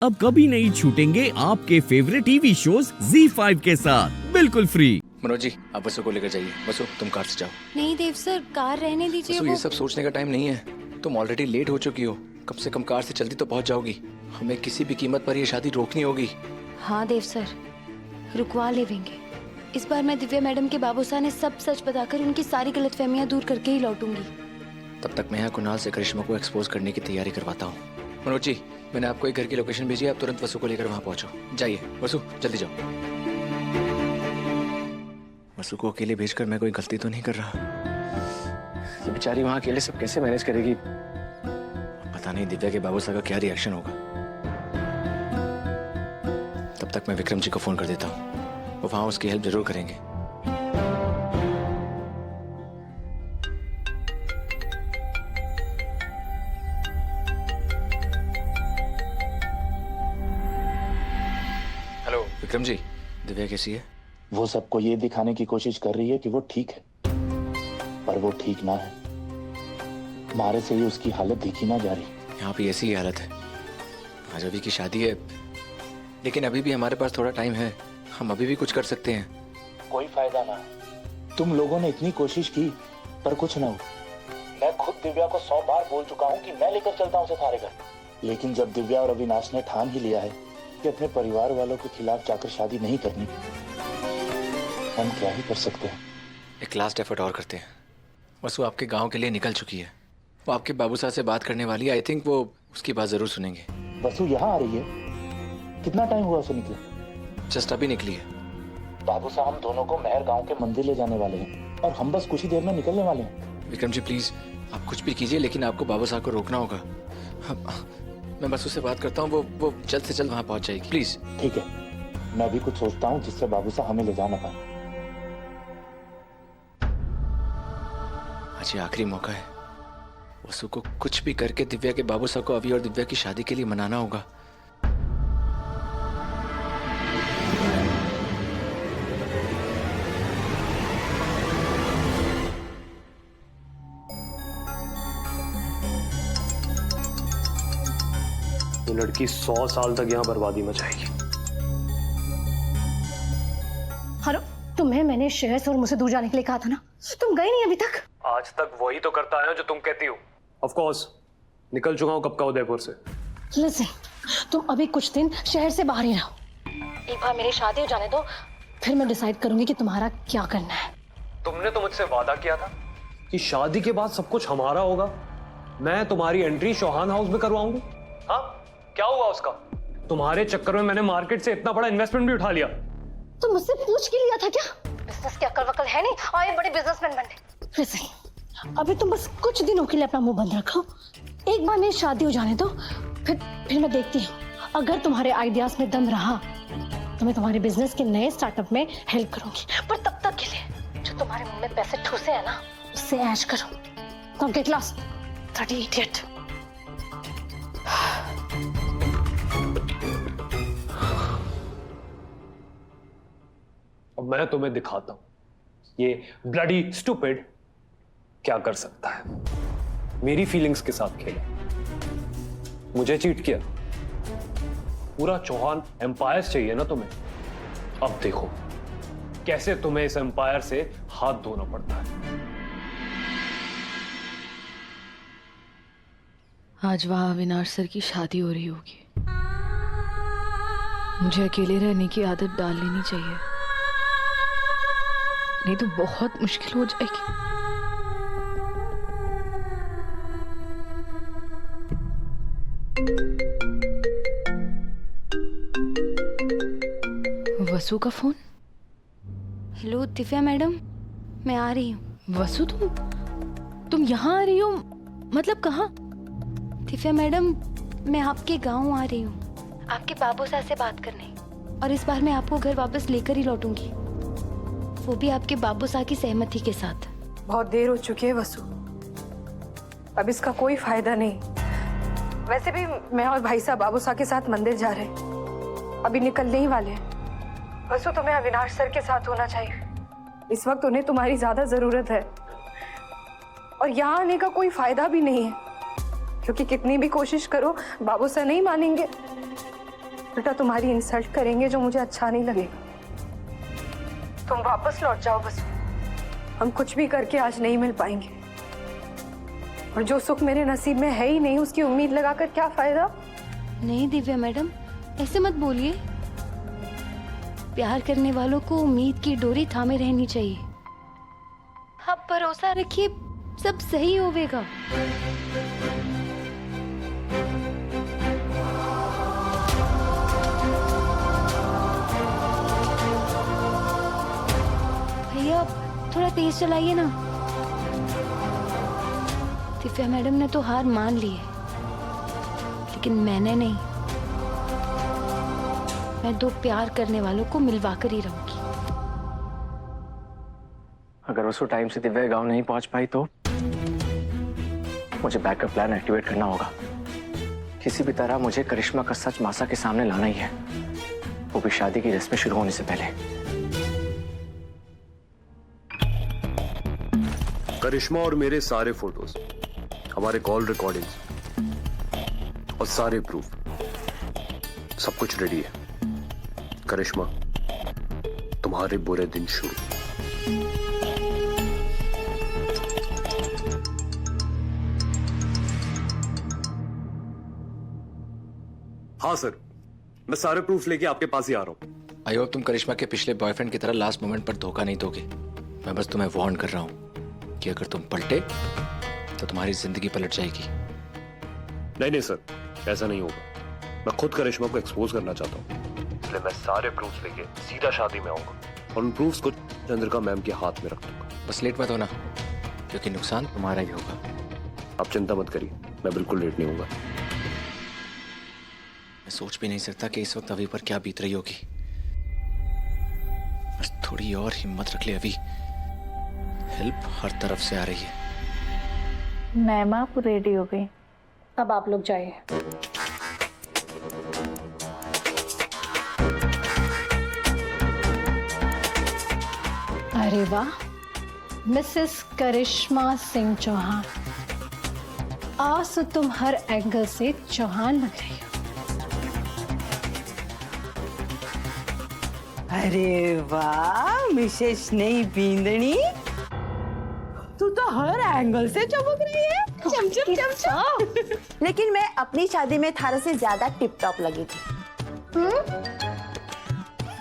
अब कभी नहीं छूटेंगे आपके फेवरेट टीवी शोज ZEE5 के साथ बिल्कुल फ्री। मनोज जी, आप बसु को लेकर जाइए। बसु, तुम कार से जाओ। नहीं देव सर, कार रहने दीजिए। बसु, ये सब सोचने का टाइम नहीं है। तुम ऑलरेडी लेट हो चुकी हो। कम से कम कार से जल्दी तो पहुंच जाओगी। हमें किसी भी कीमत पर ये शादी रोकनी होगी। हाँ देव सर, रुकवा लेंगे। इस बार मैं दिव्या मैडम के बाबू साहब ने सब सच बताकर उनकी सारी गलतफहमियां दूर करके ही लौटूंगी। तब तक मैं यहाँ कुणाल से करिश्मा को एक्सपोज करने की तैयारी करवाता हूँ। मनोज जी, मैंने आपको एक घर की लोकेशन भेजी है। आप तुरंत वसु को लेकर वहाँ पहुँचो। जाइए वसु, जल्दी जाओ। वसु को अकेले भेजकर मैं कोई गलती तो नहीं कर रहा। ये बेचारी वहाँ अकेले सब कैसे मैनेज करेगी? पता नहीं दिव्या के बाबू साहब का क्या रिएक्शन होगा। तब तक मैं विक्रम जी को फोन कर देता हूँ। वो वहाँ उसकी हेल्प जरूर करेंगे। हेलो विक्रम जी, दिव्या कैसी है? वो सबको ये दिखाने की कोशिश कर रही है कि वो ठीक है, पर वो ठीक ना है। हमारे से ही उसकी हालत दिखी ना जा रही। यहाँ पे ऐसी ही हालत है। आज अभी की शादी है, लेकिन अभी भी हमारे पास थोड़ा टाइम है। हम अभी भी कुछ कर सकते हैं। कोई फायदा ना। तुम लोगों ने इतनी कोशिश की पर कुछ ना हो। मैं खुद दिव्या को 100 बार बोल चुका हूँ कि मैं लेकर चलता हूँ उसे थारे घर, लेकिन जब दिव्या और अविनाश ने ठान ही लिया है कि अपने परिवार वालों के खिलाफ जाकर शादी नहीं करनी, हम क्या ही कर सकते हैं। एक लास्ट एफर्ट और करते हैं। वसु आपके गांव के लिए निकल चुकी है। वो आपके बाबू साहब से बात करने वाली है। आई थिंक वो उसकी बात जरूर सुनेंगे। वसु यहाँ आ रही है? कितना टाइम हुआ उसे निकले? जस्ट अभी निकली है। बाबू साहब हम दोनों को मेहर गांव के मंदिर ले जाने वाले हैं और हम बस कुछ ही देर में निकलने वाले हैं। विक्रम जी प्लीज, आप कुछ भी कीजिए, लेकिन आपको बाबू साहब को रोकना होगा। मैं बस उससे बात करता हूँ। वो जल्द से जल्द वहाँ पहुँच जाएगी। प्लीज। ठीक है, मैं भी कुछ सोचता हूँ जिससे बाबू साहब हमें ले जा ना पाए। आज ये आखिरी मौका है। वसु को कुछ भी करके दिव्या के बाबू साहब को अभी और दिव्या की शादी के लिए मनाना होगा। ये लड़की 100 साल तक यहाँ बर्बादी मचाएगी। हेलो, तुम्हें मैंने शहर से और मुझसे दूर जाने के लिए कहा था ना, तुम गए नहीं अभी तक। आज तक वही तो करता आया हूं जो तुम कहती हो। ऑफ कोर्स निकल चुका हूँ कब का उदयपुर से। लिसन, तुम अभी कुछ दिन शहर से बाहर ही रहो। एक बार मेरी शादी हो जाने दो, फिर मैं डिसाइड करूंगी कि तुम्हारा क्या करना है। तुमने तो मुझसे वादा किया था कि शादी के बाद सब कुछ हमारा होगा। मैं तुम्हारी एंट्री चौहान हाउस में करवाऊंगी। हाँ, क्या हुआ उसका? तुम्हारे चक्कर में मैंने मार्केट से इतना बड़ा इन्वेस्टमेंट भी उठा लिया। तुम मुझसे पूछ के लिया था क्या? बिजनेस की अक्ल वक्ल है नहीं और ये बड़े बिजनेसमैन बन गए। लिसन, अभी तुम बस कुछ दिनों के लिए अपना मुंह बंद रखो। एक बार मेरी शादी हो जाने दो, फिर मैं देखती हूँ। अगर तुम्हारे आइडियाज में दम रहा तो मैं तुम्हारे बिजनेस के नए स्टार्टअप में हेल्प करूंगी, पर तब तक के लिए जो तुम्हारे मुंह में पैसे ठूसे है ना, उससे ऐश करो। कम के क्लास 30 इडियट। अब मैं तुम्हें दिखाता हूं ये ब्लडी स्टूपिड क्या कर सकता है। मेरी फीलिंग्स के साथ खेला, मुझे चीट किया। पूरा चौहान एम्पायर चाहिए ना तुम्हें? अब देखो कैसे तुम्हें इस एम्पायर से हाथ धोना पड़ता है। आज वहां अविनाश सर की शादी हो रही होगी। मुझे अकेले रहने की आदत डाल लेनी चाहिए, नहीं तो बहुत मुश्किल हो जाएगी। वसु का फोन। हेलो दिव्या मैडम, मैं आ रही हूँ। वसु, तुम यहाँ आ रही हो? मतलब कहाँ? दिव्या मैडम, मैं आपके गांव आ रही हूँ, आपके बाबू साहब से बात करने। और इस बार मैं आपको घर वापस लेकर ही लौटूंगी, वो भी आपके बाबू साहब की सहमति के साथ। बहुत देर हो चुकी है वसु, अब इसका कोई फायदा नहीं। वैसे भी मैं और भाई साहब बाबू साहब के साथ मंदिर जा रहे हैं, अभी निकलने ही वाले हैं। वसु, तुम्हें अविनाश सर के साथ होना चाहिए। इस वक्त उन्हें तुम्हारी ज्यादा जरूरत है और यहाँ आने का कोई फायदा भी नहीं है, क्योंकि कितनी भी कोशिश करो बाबू सर नहीं मानेंगे। उल्टा तुम्हारी इंसल्ट करेंगे जो मुझे अच्छा नहीं लगेगा। तुम वापस लौट जाओ बस। हम कुछ भी करके आज नहीं मिल पाएंगे, और जो सुख मेरे नसीब में है ही नहीं उसकी उम्मीद लगाकर क्या फायदा। नहीं दिव्या मैडम, ऐसे मत बोलिए। प्यार करने वालों को उम्मीद की डोरी थामे रहनी चाहिए। आप भरोसा रखिए, सब सही होवेगा। भैया थोड़ा तेज चलाइए ना। दिव्या मैडम ने तो हार मान ली है, लेकिन मैंने नहीं। मैं दो प्यार करने वालों को मिलवा कर ही रहूंगी। अगर उसको टाइम से दिव्या गांव नहीं पहुंच पाई तो मुझे बैकअप प्लान एक्टिवेट करना होगा। किसी भी तरह मुझे करिश्मा का सच मासा के सामने लाना ही है, वो भी शादी की रस्में शुरू होने से पहले। करिश्मा और मेरे सारे फोटोज, हमारे कॉल रिकॉर्डिंग्स और सारे प्रूफ, सब कुछ रेडी है। करिश्मा, तुम्हारे बुरे दिन शुरू। हाँ सर, मैं सारे प्रूफ लेके आपके पास ही आ रहा हूं। आई होप तुम करिश्मा के पिछले बॉयफ्रेंड की तरह लास्ट मोमेंट पर धोखा नहीं दोगे। मैं बस तुम्हें वार्न कर रहा हूं कि अगर तुम पलटे तो तुम्हारी जिंदगी पलट जाएगी। नहीं नहीं सर, ऐसा नहीं होगा। मैं खुद करिश्मा को एक्सपोज करना चाहता हूँ, इसलिए मैं सारे प्रूफ्स लेके सीधा शादी में आऊंगा और उन प्रूफ्स को चंद्रिका मैम के हाथ में रख दूंगा। बस लेट मत होना, क्योंकि नुकसान तुम्हारा ही होगा। आप चिंता मत करिए, मैं बिल्कुल लेट नहीं होऊंगा। मैं सोच भी नहीं सकता कि इस वक्त अभी पर क्या बीत रही होगी। बस थोड़ी और हिम्मत रख ले अभी, हेल्प हर तरफ से आ रही है। मैम आप रेडी हो गई, अब आप लोग जाइए। अरे वाह, मिसेस करिश्मा सिंह चौहान, आज तो तुम हर एंगल से चौहान लग रही हो। अरे वाह मिसेस नई बींदनी, तू तो हर एंगल से चमक रही है। चमचम चमचम। लेकिन मैं अपनी शादी में थारे से ज्यादा टिप टॉप लगी थी।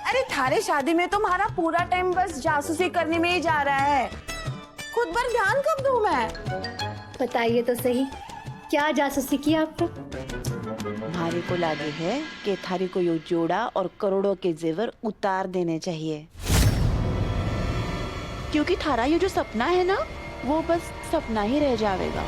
अरे थारे शादी में तुम्हारा पूरा टाइम बस जासूसी करने में ही जा रहा है, खुद पर ध्यान कब दूं मैं? बताइए तो सही, क्या जासूसी की आपको? थारे को लगे है कि थारे को यो जोड़ा और करोड़ों के जेवर उतार देने चाहिए, क्योंकि थारा ये जो सपना है ना, वो बस सपना ही रह जाएगा।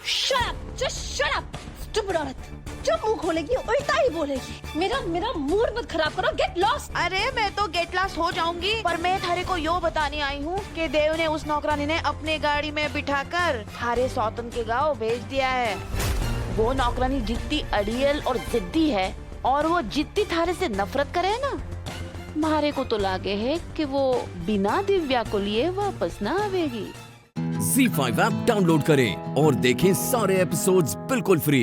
Shut up! Just shut up! Stupid औरत! जब मुंह खोलेगी उल्टा ही बोलेगी। मेरा मूड मत खराब करो। Get lost! अरे मैं तो गेट लॉस हो जाऊंगी, पर मैं थारे को यो बताने आई हूँ कि देव ने उस नौकरानी ने अपने गाड़ी में बिठाकर थारे सौतन के गांव भेज दिया है। वो नौकरानी जितनी अड़ियल और जिद्दी है, और वो जितनी थारे से नफरत करे है ना, मारे को तो लागे है कि वो बिना दिव्या को लिए वापस ना आवेगी। Z5 ऐप डाउनलोड करें और देखें सारे एपिसोड्स बिल्कुल फ्री।